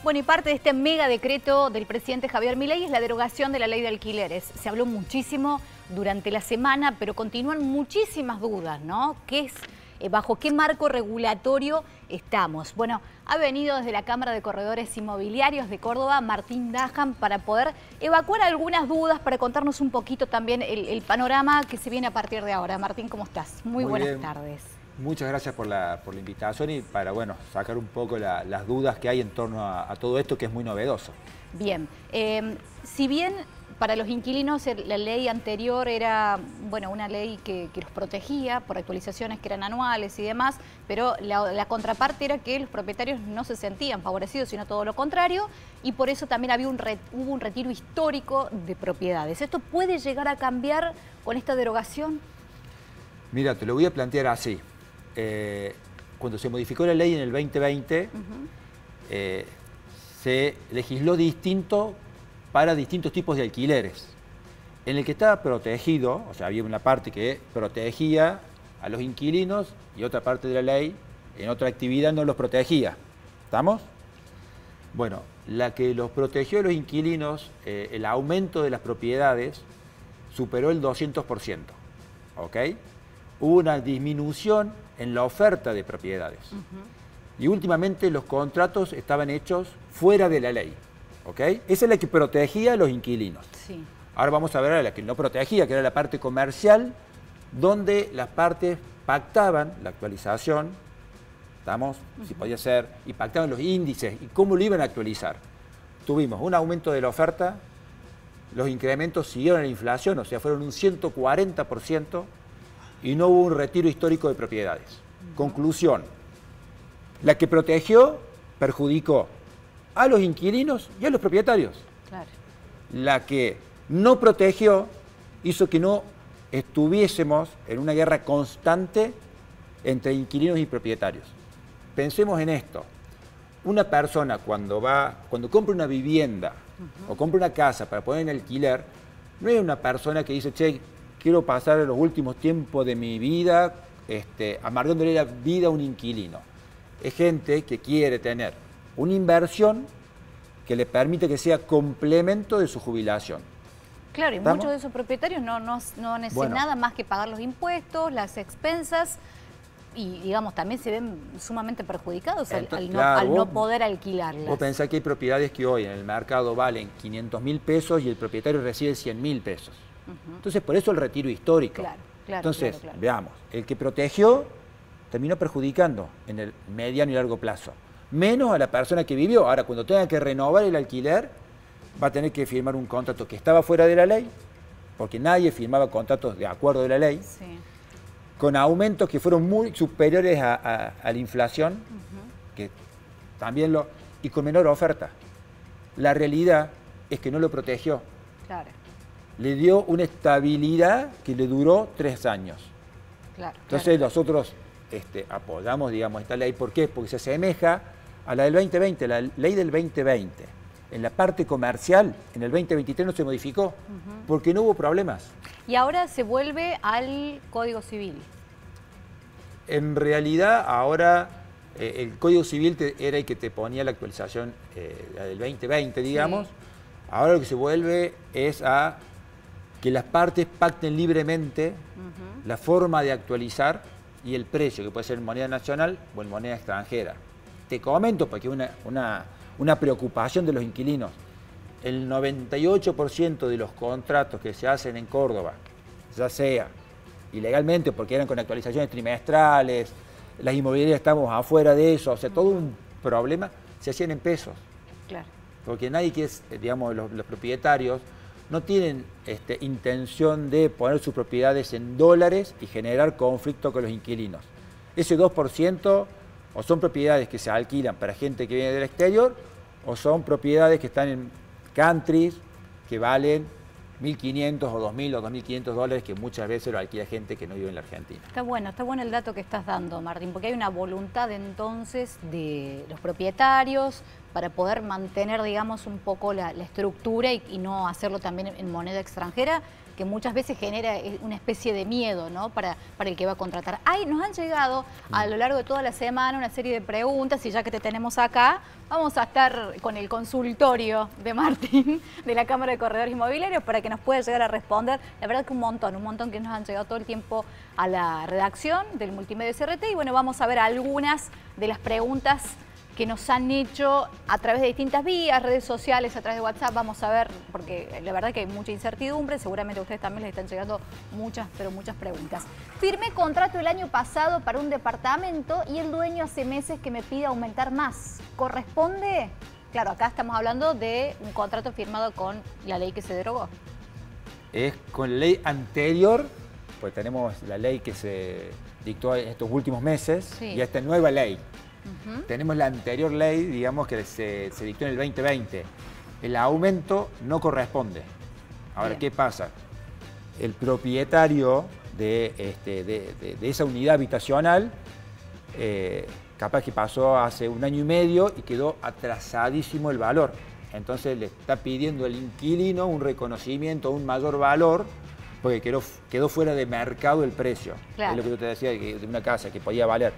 Bueno, y parte de este mega decreto del presidente Javier Milei es la derogación de la ley de alquileres. Se habló muchísimo durante la semana, pero continúan muchísimas dudas, ¿no? ¿Bajo qué marco regulatorio estamos? Bueno, ha venido desde la Cámara de Corredores Inmobiliarios de Córdoba Martín Dahan para poder evacuar algunas dudas, para contarnos un poquito también el panorama que se viene a partir de ahora. Martín, ¿cómo estás? Muy buenas tardes. Muchas gracias por la invitación y para sacar un poco las dudas que hay en torno a todo esto que es muy novedoso. Bien, si bien para los inquilinos la ley anterior era una ley que los protegía por actualizaciones que eran anuales y demás, pero la contraparte era que los propietarios no se sentían favorecidos, sino todo lo contrario, y por eso también hubo un retiro histórico de propiedades. ¿Esto puede llegar a cambiar con esta derogación? Mira, te lo voy a plantear así. Cuando se modificó la ley en el 2020, se legisló distinto para distintos tipos de alquileres. En el que estaba protegido, o sea, había una parte que protegía a los inquilinos y otra parte de la ley, en otra actividad, no los protegía. ¿Estamos? Bueno, la que los protegió a los inquilinos, el aumento de las propiedades superó el 200%. ¿Ok? Hubo una disminución en la oferta de propiedades. Y últimamente los contratos estaban hechos fuera de la ley. ¿Ok? Esa es la que protegía a los inquilinos. Sí. Ahora vamos a ver a la que no protegía, que era la parte comercial, donde las partes pactaban la actualización, ¿estamos? Si podía ser, y pactaban los índices y cómo lo iban a actualizar. Tuvimos un aumento de la oferta, los incrementos siguieron la inflación, o sea, fueron un 140%, y no hubo un retiro histórico de propiedades. Conclusión, la que protegió perjudicó a los inquilinos y a los propietarios. Claro. La que no protegió hizo que no estuviésemos en una guerra constante entre inquilinos y propietarios. Pensemos en esto. Una persona cuando compra una vivienda o compra una casa para poner en alquiler, no es una persona que dice, che, quiero pasar los últimos tiempos de mi vida amargándole la vida a un inquilino. Es gente que quiere tener una inversión que le permite que sea complemento de su jubilación. Claro, y ¿Estamos? muchos de esos propietarios no necesitan nada más que pagar los impuestos, las expensas, y digamos, también se ven sumamente perjudicados al no poder alquilarlas. Vos pensás que hay propiedades que hoy en el mercado valen 500.000 pesos y el propietario recibe 100.000 pesos. Entonces, por eso el retiro histórico. Claro. Entonces, veamos, el que protegió terminó perjudicando en el mediano y largo plazo. Menos a la persona que vivió. Ahora, cuando tenga que renovar el alquiler, va a tener que firmar un contrato que estaba fuera de la ley, porque nadie firmaba contratos de acuerdo de la ley, con aumentos que fueron muy superiores a la inflación, que también y con menor oferta. La realidad es que no lo protegió. Claro. Le dio una estabilidad que le duró 3 años. Entonces nosotros apoyamos, digamos, esta ley. ¿Por qué? Porque se asemeja a la del 2020, la ley del 2020. En la parte comercial, en el 2023 no se modificó, porque no hubo problemas. Y ahora se vuelve al Código Civil. En realidad, ahora el Código Civil era el que te ponía la actualización la del 2020, digamos. Sí. Ahora lo que se vuelve es a que las partes pacten libremente la forma de actualizar y el precio, que puede ser en moneda nacional o en moneda extranjera. Te comento porque es una preocupación de los inquilinos. El 98% de los contratos que se hacen en Córdoba, ya sea ilegalmente porque eran con actualizaciones trimestrales, las inmobiliarias estamos afuera de eso, o sea, todo un problema, se hacían en pesos. Claro. Porque nadie que es, digamos, los propietarios no tienen intención de poner sus propiedades en dólares y generar conflicto con los inquilinos. Ese 2% o son propiedades que se alquilan para gente que viene del exterior o son propiedades que están en countries que valen 1.500 o 2.000 o 2.500 dólares, que muchas veces lo alquila gente que no vive en la Argentina. Está bueno el dato que estás dando, Martín, porque hay una voluntad entonces de los propietarios para poder mantener, digamos, un poco la estructura y no hacerlo también en moneda extranjera, que muchas veces genera una especie de miedo, ¿no? Para el que va a contratar. Nos han llegado a lo largo de toda la semana una serie de preguntas y ya que te tenemos acá, vamos a estar con el consultorio de Martín de la Cámara de Corredores Inmobiliarios para que nos pueda llegar a responder. La verdad que un montón que nos han llegado todo el tiempo a la redacción del Multimedia SRT y bueno, vamos a ver algunas de las preguntas que nos han hecho a través de distintas vías, redes sociales, a través de WhatsApp. Vamos a ver, porque la verdad que hay mucha incertidumbre, seguramente a ustedes también les están llegando muchas preguntas. Firmé contrato el año pasado para un departamento y el dueño hace meses que me pide aumentar más. ¿Corresponde? Claro, acá estamos hablando de un contrato firmado con la ley que se derogó. Es con la ley anterior, pues tenemos la ley que se dictó en estos últimos meses y esta nueva ley. Tenemos la anterior ley, digamos, que se dictó en el 2020. El aumento no corresponde. Ahora, ¿qué pasa? El propietario de esa unidad habitacional, capaz que pasó hace 1 año y medio y quedó atrasadísimo el valor. Entonces le está pidiendo al inquilino un reconocimiento, un mayor valor, porque quedó fuera de mercado el precio. Claro. Es lo que yo te decía, de una casa que podía valer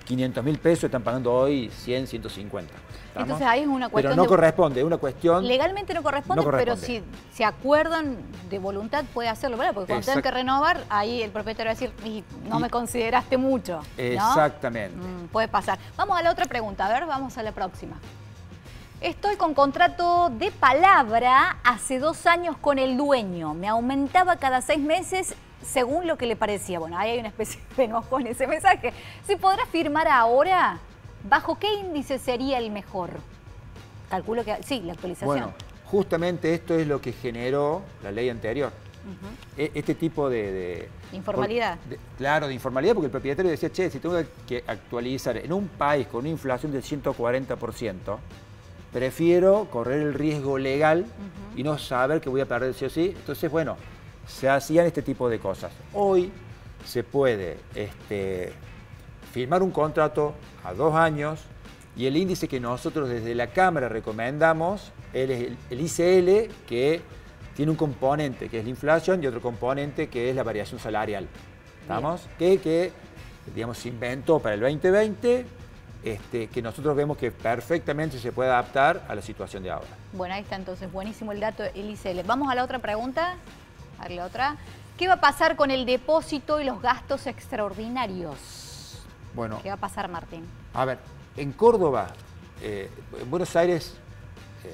500.000 pesos, están pagando hoy 100, 150. ¿Estamos? Entonces ahí es una cuestión. Pero no corresponde, es una cuestión. Legalmente no corresponde, pero si se acuerdan de voluntad puede hacerlo, ¿verdad? Porque cuando tengan que renovar, ahí el propietario va a decir, no me consideraste mucho, ¿no? Exactamente. Puede pasar. Vamos a la otra pregunta, a ver, vamos a la próxima. Estoy con contrato de palabra hace 2 años con el dueño. Me aumentaba cada 6 meses según lo que le parecía. Bueno, ahí hay una especie de enojo en ese mensaje. ¿Se podrá firmar ahora? ¿Bajo qué índice sería el mejor? Calculo que sí, la actualización. Bueno, justamente esto es lo que generó la ley anterior. Este tipo de informalidad. Claro, de informalidad, porque el propietario decía, che, si tengo que actualizar en un país con una inflación del 140%, prefiero correr el riesgo legal y no saber que voy a perder sí o sí. Entonces, bueno, se hacían este tipo de cosas. Hoy se puede firmar un contrato a 2 años y el índice que nosotros desde la Cámara recomendamos es el ICL, que tiene un componente que es la inflación y otro componente que es la variación salarial. ¿Estamos? Que digamos, se inventó para el 2020, que nosotros vemos que perfectamente se puede adaptar a la situación de ahora. Bueno, ahí está entonces, buenísimo el dato, el ICL. Vamos a la otra pregunta. A ver la otra. ¿Qué va a pasar con el depósito y los gastos extraordinarios? Bueno, ¿qué va a pasar, Martín? A ver, en Córdoba, en Buenos Aires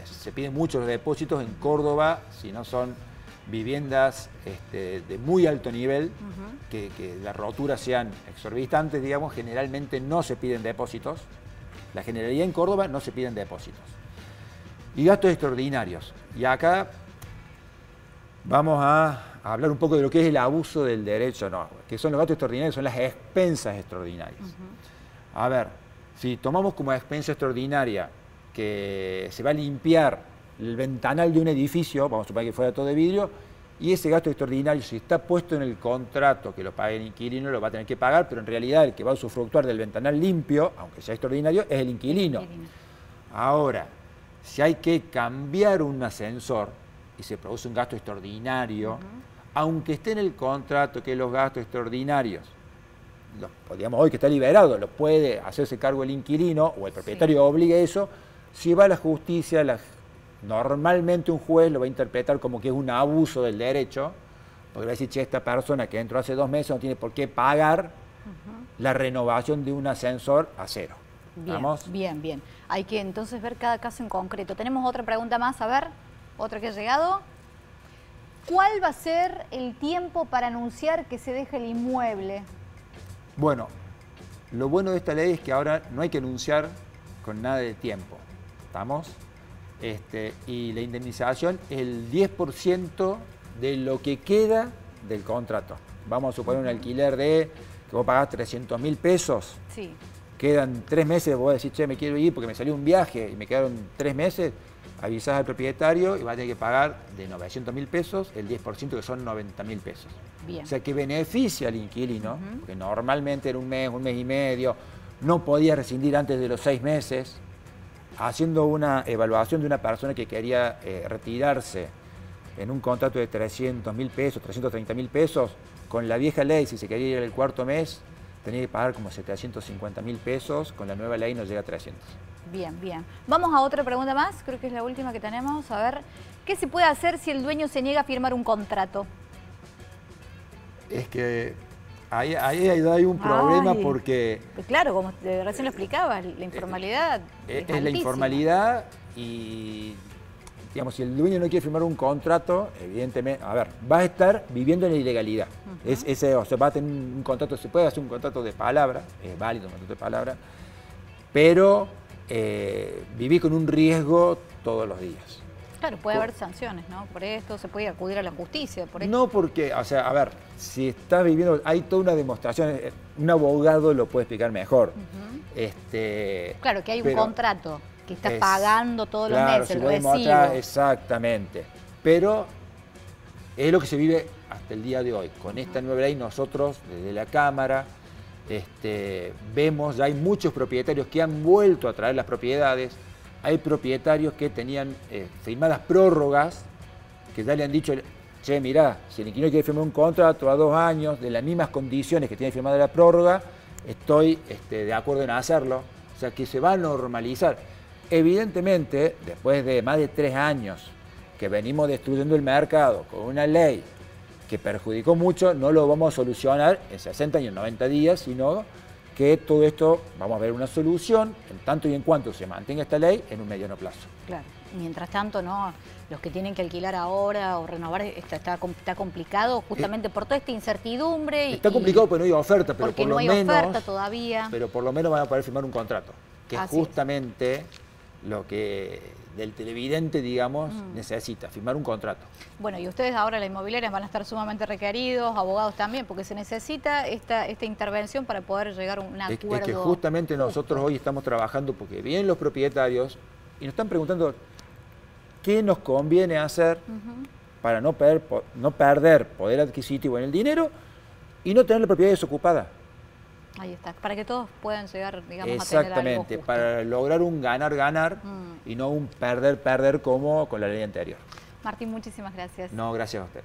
se piden muchos depósitos. En Córdoba, si no son viviendas de muy alto nivel, que las roturas sean exorbitantes, digamos, generalmente no se piden depósitos. La generalidad en Córdoba no se piden depósitos. Y gastos extraordinarios. Y acá vamos a hablar un poco de lo que es el abuso del derecho, no, que son los gastos extraordinarios, son las expensas extraordinarias. A ver, si tomamos como expensa extraordinaria que se va a limpiar el ventanal de un edificio, vamos a suponer que fuera todo de vidrio, y ese gasto extraordinario, si está puesto en el contrato que lo pague el inquilino, lo va a tener que pagar, pero en realidad el que va a usufructuar del ventanal limpio, aunque sea extraordinario, es el inquilino. Ahora, si hay que cambiar un ascensor y se produce un gasto extraordinario, aunque esté en el contrato que los gastos extraordinarios, digamos hoy que está liberado, lo puede hacerse cargo el inquilino o el propietario obligue eso, si va a la justicia, normalmente un juez lo va a interpretar como que es un abuso del derecho, porque va a decir, che, esta persona que entró hace 2 meses no tiene por qué pagar la renovación de un ascensor a cero. Bien. Hay que entonces ver cada caso en concreto. Tenemos otra pregunta más, a ver, otra que ha llegado. ¿Cuál va a ser el tiempo para anunciar que se deja el inmueble? Bueno, lo bueno de esta ley es que ahora no hay que anunciar con nada de tiempo. ¿Estamos? Y la indemnización es el 10% de lo que queda del contrato. Vamos a suponer un alquiler que vos pagás 300.000 pesos. Sí. Quedan 3 meses, vos decís, che, me quiero ir porque me salió un viaje y me quedaron 3 meses. Avisás al propietario y vas a tener que pagar de 900.000 pesos el 10%, que son 90.000 pesos. Bien. O sea que beneficia al inquilino, porque normalmente era un mes y medio, no podía rescindir antes de los 6 meses, haciendo una evaluación de una persona que quería retirarse en un contrato de 300.000 pesos, 330.000 pesos, con la vieja ley, si se quería ir el cuarto mes, tenía que pagar como 750.000 pesos, con la nueva ley no llega a 300. Bien, bien. Vamos a otra pregunta más, creo que es la última que tenemos. A ver, ¿qué se puede hacer si el dueño se niega a firmar un contrato? Es que ahí hay un problema porque... Claro, como recién lo explicabas, la informalidad es la altísima. informalidad y, digamos, si el dueño no quiere firmar un contrato, evidentemente, a ver, va a estar viviendo en la ilegalidad. O sea, va a tener un contrato, se puede hacer un contrato de palabra, es válido un contrato de palabra, pero vivir con un riesgo todos los días. Claro, puede haber sanciones, ¿no? Por esto se puede acudir a la justicia. Por esto. No porque, o sea, a ver, si estás viviendo, hay toda una demostración, un abogado lo puede explicar mejor. Claro, que hay un contrato que está pagando todos los meses, el recibo. Exactamente, pero es lo que se vive hasta el día de hoy. Con esta nueva ley nosotros, desde la Cámara, vemos, ya hay muchos propietarios que han vuelto a traer las propiedades. Hay propietarios que tenían firmadas prórrogas, que ya le han dicho, che, mirá, si el inquilino quiere firmar un contrato a 2 años, de las mismas condiciones que tiene firmada la prórroga, estoy de acuerdo en hacerlo. O sea, que se va a normalizar. Evidentemente, después de más de 3 años que venimos destruyendo el mercado con una ley que perjudicó mucho, no lo vamos a solucionar en 60 y en 90 días, sino que todo esto vamos a ver una solución en tanto y en cuanto se mantenga esta ley en un mediano plazo. Claro. Mientras tanto, ¿no? Los que tienen que alquilar ahora o renovar está complicado justamente por toda esta incertidumbre. Está complicado porque no hay oferta, pero porque por lo no hay menos, oferta todavía. Pero por lo menos van a poder firmar un contrato, que es Así justamente lo que del televidente, digamos, necesita, firmar un contrato. Bueno, y ustedes ahora, las inmobiliarias, van a estar sumamente requeridos, abogados también, porque se necesita esta intervención para poder llegar a un acuerdo. Es que justamente nosotros hoy estamos trabajando porque vienen los propietarios y nos están preguntando qué nos conviene hacer para no perder poder adquisitivo en el dinero y no tener la propiedad desocupada. Ahí está, para que todos puedan llegar, digamos, Exactamente, a tener algo justo. Para lograr un ganar-ganar y no un perder-perder como con la ley anterior. Martín, muchísimas gracias. No, gracias a usted.